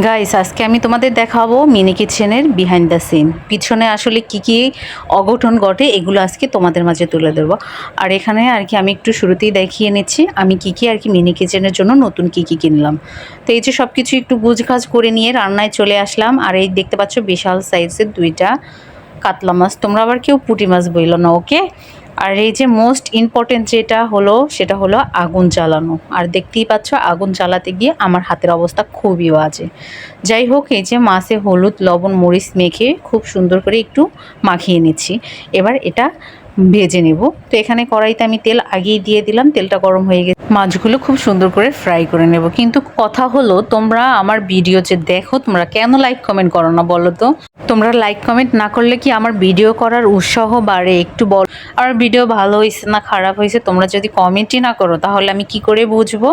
Guys, আজকে আমি তোমাদের দেখাবো মিনি কিচেনের বিহাইন্ড দ্য সিন। পিছনে আসলে কি কি অঘটন ঘটে এগুলো আজকে তোমাদের মাঝে তুলে ধরবো। আর এখানে আর কি আমি একটু শুরুতেই দেখিয়ে নিচ্ছি আমি কি কি আর কি মিনি কিচেনের জন্য নতুন কি কি কিনলাম। তো এই যে সব কিছু একটু গুছগাছ করে নিয়ে রান্নায় চলে আসলাম। আর এই দেখতে পাচ্ছ বিশাল সাইজের দুইটা কাতলা মাছ, তোমরা আবার কেউ পুঁটি মাছ বইলো না, ওকে। আর এই যে মোস্ট ইম্পর্টেন্ট যেটা হলো সেটা হলো আগুন জ্বালানো। আর দেখতেই পাচ্ছ আগুন জ্বালাতে গিয়ে আমার হাতের অবস্থা খুবই বাজে। যাই হোক, এই যে মাছে হলুদ লবণ মরিচ মেখে খুব সুন্দর করে একটু মাখিয়ে নিচ্ছি। এবার এটা ভেজে নেব। তো এখানে কড়াইতে আমি তেল আগেই দিয়ে দিলাম, তেলটা গরম হয়ে গেছে, মাছগুলো খুব সুন্দর করে ফ্রাই করে নেব। কিন্তু কথা হলো, তোমরা আমার ভিডিও যে দেখো তোমরা কেন লাইক কমেন্ট করো না বলো তো? তোমরা লাইক কমেন্ট না করলে কি আমার ভিডিও করার উৎসাহ বাড়ে? একটু বল আমার ভিডিও ভালো হয়েছে না খারাপ হয়েছে। তোমরা যদি কমেন্টই না করো তাহলে আমি কি করে বুঝবো?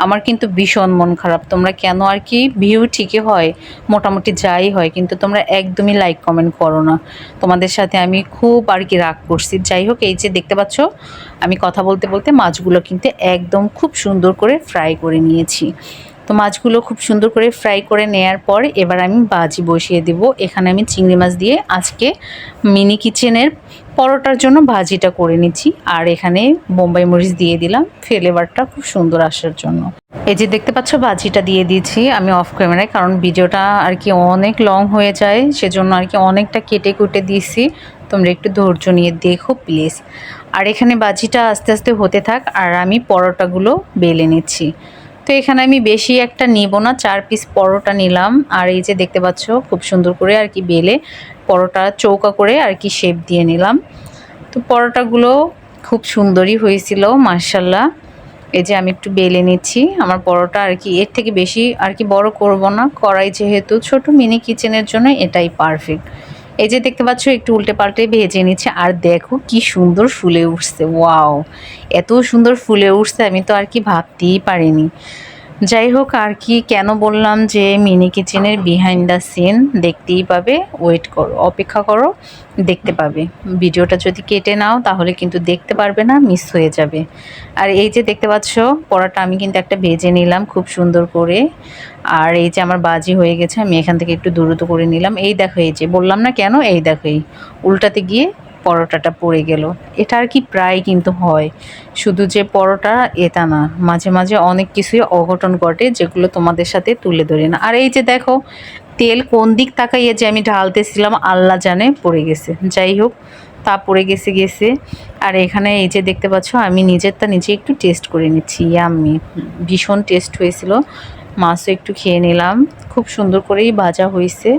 আমার কিন্তু ভীষণ মন খারাপ। তোমরা কেন আর কি ভিউ ঠিকই হয়, মোটামুটি যাই হয়, কিন্তু তোমরা একদমই লাইক কমেন্ট করো না। তোমাদের সাথে আমি খুব আর কি রাগ করছি। যাই হোক, এই যে দেখতে পাচ্ছ আমি কথা বলতে বলতে মাছগুলো কিন্তু একদম খুব সুন্দর করে ফ্রাই করে নিয়েছি। তো মাছগুলো খুব সুন্দর করে ফ্রাই করে নেয়ার পর এবার আমি ভাজি বসিয়ে দেব। এখানে আমি চিংড়ি মাছ দিয়ে আজকে মিনি কিচেনের পরোটার জন্য ভাজিটা করে নিচ্ছি। আর এখানে বোম্বাই মরিচ দিয়ে দিলাম ফ্লেভারটা খুব সুন্দর আসার জন্য। এই যে দেখতে পাচ্ছ ভাজিটা দিয়ে দিয়েছি আমি অফ ক্যামেরায়, কারণ ভিডিওটা আর কি অনেক লং হয়ে যায়, সেজন্য আর কি অনেকটা কেটে কুটে দিয়েছি। তোমরা একটু ধৈর্য নিয়ে দেখো প্লিজ। আর এখানে ভাজিটা আস্তে আস্তে হতে থাক আর আমি পরোটাগুলো বেলে নিচ্ছি। তো এখানে আমি বেশি একটা নিব না, 4 পিস পরোটা নিলাম। আর এই যে দেখতে পাচ্ছ খুব সুন্দর করে আর কি বেলে পরোটা চৌকা করে আর কি শেপ দিয়ে নিলাম। তো পরোটাগুলো খুব সুন্দরই হয়েছিল মাশাল্লাহ। এই যে আমি একটু বেলে নিচ্ছি আমার পরোটা, আর কি এর থেকে বেশি আর কি বড় করব না, কড়াই যেহেতু ছোট মিনি কিচেনের জন্য এটাই পারফেক্ট। এই যে দেখতে পাচ্ছ একটু উল্টে পাল্টে ভেজে নিচ্ছে। আর দেখো কি সুন্দর ফুলে উঠছে, ওয়াও, এত সুন্দর ফুলে উঠছে আমি তো আর কি ভাবতেই পারিনি। যাই হোক, আর কি কেন বললাম যে মিনি কিচেনের বিহাইন্ড দ্য সিন দেখতেই পাবে, ওয়েট করো, অপেক্ষা করো, দেখতে পাবে। ভিডিওটা যদি কেটে নাও তাহলে কিন্তু দেখতে পারবে না, মিস হয়ে যাবে। আর এই যে দেখতে পাচ্ছ পরোটা আমি কিন্তু একটা ভেজে নিলাম খুব সুন্দর করে। আর এই যে আমার বাজি হয়ে গেছে, আমি এখান থেকে একটু দ্রুত করে নিলাম। এই দেখো, এই যে বললাম না কেন, এই দেখো এই উল্টাতে গিয়ে পরোটাটা পড়ে গেল। এটা আর কি প্রায় কিন্তু হয়, শুধু যে পরোটা এটা না, মাঝে মাঝে অনেক কিছুই অঘটন ঘটে যেগুলো তোমাদের সাথে তুলে ধরি না। আর এই যে দেখো তেল কোন দিক তাকাইয়ে যে আমি ঢালতেছিলাম আল্লাহ জানে পড়ে গেছে। যাই হোক, তা পড়ে গেছে। আর এখানে এই যে দেখতে পাচ্ছ আমি নিজেরটা নিজে একটু টেস্ট করে নিচ্ছি, ইয়াম্মি, ভীষণ টেস্ট হয়েছিল। মাছও একটু খেয়ে নিলাম, খুব সুন্দর করেই ভাজা হয়েছে।